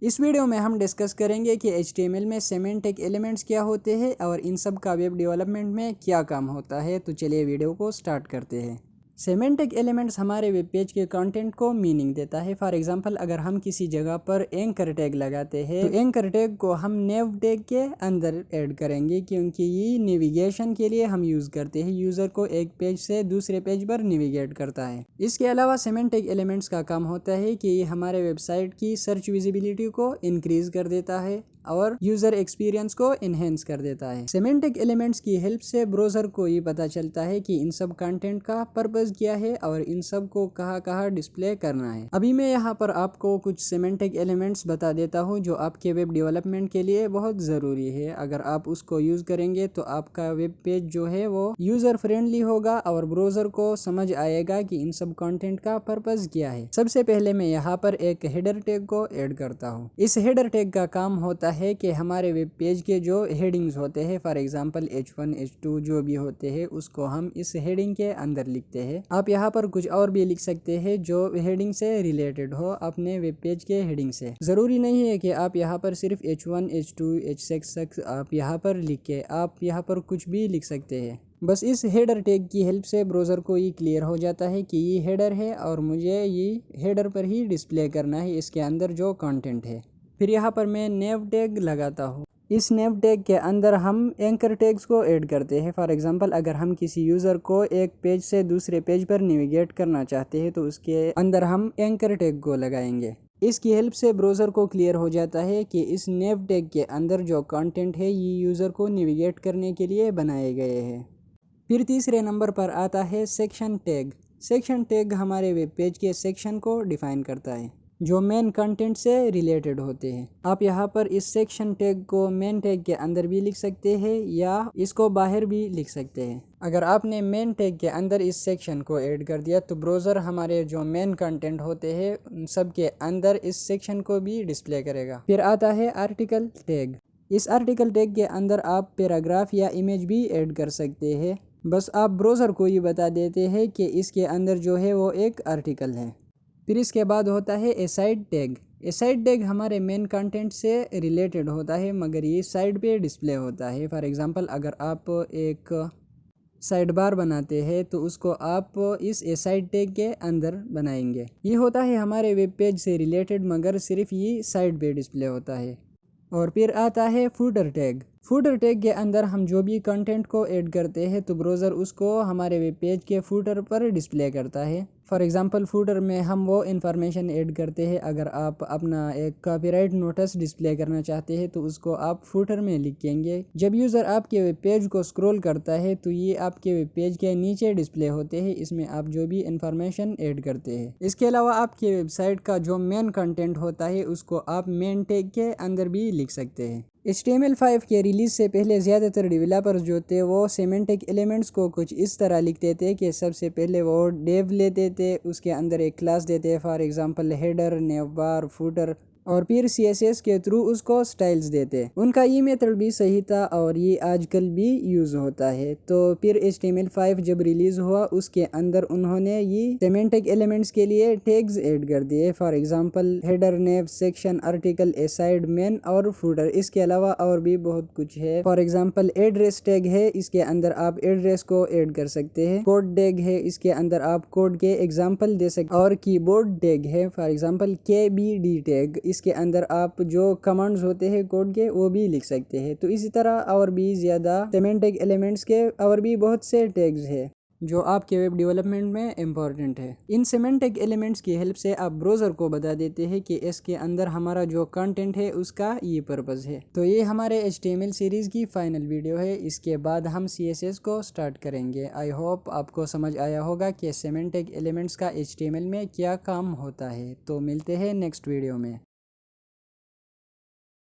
इस वीडियो में हम डिस्कस करेंगे कि HTML में सिमेंटिक एलिमेंट्स क्या होते हैं और इन सब का वेब डेवलपमेंट में क्या काम होता है। तो चलिए वीडियो को स्टार्ट करते हैं। सिमेंटिक एलिमेंट्स हमारे वेब पेज के कंटेंट को मीनिंग देता है। फॉर एग्जांपल, अगर हम किसी जगह पर एंकर टैग लगाते हैं तो एंकर टैग को हम नेव टैग के अंदर ऐड करेंगे, क्योंकि ये नेविगेशन के लिए हम यूज़ करते हैं। यूज़र को एक पेज से दूसरे पेज पर नेविगेट करता है। इसके अलावा सिमेंटिक एलिमेंट्स का काम होता है कि ये हमारे वेबसाइट की सर्च विजिबिलिटी को इंक्रीज कर देता है और यूजर एक्सपीरियंस को इनहेंस कर देता है। सिमेंटिक एलिमेंट्स की हेल्प से ब्राउजर को ये पता चलता है कि इन सब कंटेंट का पर्पस क्या है और इन सब को कहाँ कहाँ डिस्प्ले करना है। अभी मैं यहाँ पर आपको कुछ सिमेंटिक एलिमेंट्स बता देता हूँ जो आपके वेब डेवलपमेंट के लिए बहुत ज़रूरी है। अगर आप उसको यूज़ करेंगे तो आपका वेब पेज जो है वो यूज़र फ्रेंडली होगा और ब्राउजर को समझ आएगा कि इन सब कंटेंट का पर्पस क्या है। सबसे पहले मैं यहाँ पर एक हेडर टैग को ऐड करता हूँ। इस हेडर टैग का काम होता है कि हमारे वेब पेज के जो हेडिंग्स होते हैं, फॉर एग्जांपल H1 H2 जो भी होते हैं, उसको हम इस हेडिंग के अंदर लिखते हैं। आप यहाँ पर कुछ और भी लिख सकते हैं जो हेडिंग से रिलेटेड हो अपने वेब पेज के हेडिंग से। जरूरी नहीं है कि आप यहाँ पर सिर्फ H1 H2 H6 आप यहाँ पर लिख के आप यहाँ पर कुछ भी लिख सकते हैं। बस इस हेडर टैग की हेल्प से ब्राउज़र को ये क्लियर हो जाता है कि ये हेडर है और मुझे ये हेडर पर ही डिस्प्ले करना है, इसके अंदर जो कंटेंट है। फिर यहाँ पर मैं नेव टैग लगाता हूँ। इस नेव टैग के अंदर हम एंकर टैग्स को ऐड करते हैं। फॉर एग्जांपल, अगर हम किसी यूज़र को एक पेज से दूसरे पेज पर नेविगेट करना चाहते हैं तो उसके अंदर हम एंकर टैग को लगाएंगे। इसकी हेल्प से ब्राउज़र को क्लियर हो जाता है कि इस नेव टैग के अंदर जो कंटेंट है ये यूज़र को नेविगेट करने के लिए बनाए गए हैं। फिर तीसरे नंबर पर आता है सेक्शन टैग। सेक्शन टैग हमारे वेब पेज के सेक्शन को डिफाइन करता है जो मेन कंटेंट से रिलेटेड होते हैं। आप यहाँ पर इस सेक्शन टैग को मेन टैग के अंदर भी लिख सकते हैं या इसको बाहर भी लिख सकते हैं। अगर आपने मेन टैग के अंदर इस सेक्शन को ऐड कर दिया तो ब्राउज़र हमारे जो मेन कंटेंट होते हैं उन सब के अंदर इस सेक्शन को भी डिस्प्ले करेगा। फिर आता है आर्टिकल टैग। इस आर्टिकल टैग के अंदर आप पैराग्राफ या इमेज भी ऐड कर सकते हैं। बस आप ब्राउज़र को ये बता देते हैं कि इसके अंदर जो है वो एक आर्टिकल है। फिर इसके बाद होता है ए साइड टैग। ए साइड टैग हमारे मेन कंटेंट से रिलेटेड होता है मगर ये साइड पे डिस्प्ले होता है। फॉर एग्जांपल, अगर आप एक साइड बार बनाते हैं तो उसको आप इस ए साइड टैग के अंदर बनाएंगे। ये होता है हमारे वेब पेज से रिलेटेड मगर सिर्फ ये साइड पे डिस्प्ले होता है। और फिर आता है फूटर टैग। फूटर टैग के अंदर हम जो भी कंटेंट को ऐड करते हैं तो ब्राउज़र उसको हमारे वेब पेज के फूटर पर डिस्प्ले करता है। फॉर एग्जांपल, फूटर में हम वो इन्फॉर्मेशन ऐड करते हैं। अगर आप अपना एक कॉपीराइट नोटिस डिस्प्ले करना चाहते हैं तो उसको आप फूटर में लिखेंगे। जब यूज़र आपके वेब पेज को स्क्रॉल करता है तो ये आपके वेब पेज के नीचे डिस्प्ले होते हैं। इसमें आप जो भी इन्फॉर्मेशन ऐड करते हैं। इसके अलावा आपके वेबसाइट का जो मेन कंटेंट होता है उसको आप मेन टैग के अंदर भी लिख सकते हैं। HTML5 के रिलीज़ से पहले ज़्यादातर डेवलपर्स जो थे वो सिमेंटिक एलिमेंट्स को कुछ इस तरह लिखते थे कि सबसे पहले वो डेव लेते थे, उसके अंदर एक क्लास देते, for example header, naive bar, footer, और फिर CSS के थ्रू उसको स्टाइल्स देते। उनका ये मेथड भी सही था और ये आजकल भी यूज़ होता है। तो फिर HTML5 जब रिलीज़ हुआ उसके अंदर उन्होंने ये सिमेंटिक एलिमेंट्स के लिए टैग्स ऐड कर दिए। For example, header, naive, section, article, aside, main और फूटर। इसके अलावा और भी बहुत कुछ है। फॉर एग्जांपल, एड्रेस टैग है, इसके अंदर आप एड्रेस को ऐड कर सकते हैं। कोड टैग है, इसके अंदर आप कोड के एग्जाम्पल दे सकते। और कीबोर्ड टैग है, फॉर एग्जाम्पल KBD टैग, इसके अंदर आप जो कमांड्स होते हैं कोड के वो भी लिख सकते हैं। तो इसी तरह और भी ज़्यादा सिमेंटिक एलिमेंट्स के और भी बहुत से टैग्स हैं जो आपके वेब डेवलपमेंट में इम्पॉर्टेंट है। इन सिमेंटिक एलिमेंट्स की हेल्प से आप ब्राउज़र को बता देते हैं कि इसके अंदर हमारा जो कंटेंट है उसका ये पर्पस है। तो ये हमारे HTML सीरीज़ की फाइनल वीडियो है। इसके बाद हम CSS को स्टार्ट करेंगे। आई होप आपको समझ आया होगा कि सिमेंटिक एलिमेंट्स का HTML में क्या काम होता है। तो मिलते हैं नेक्स्ट वीडियो में।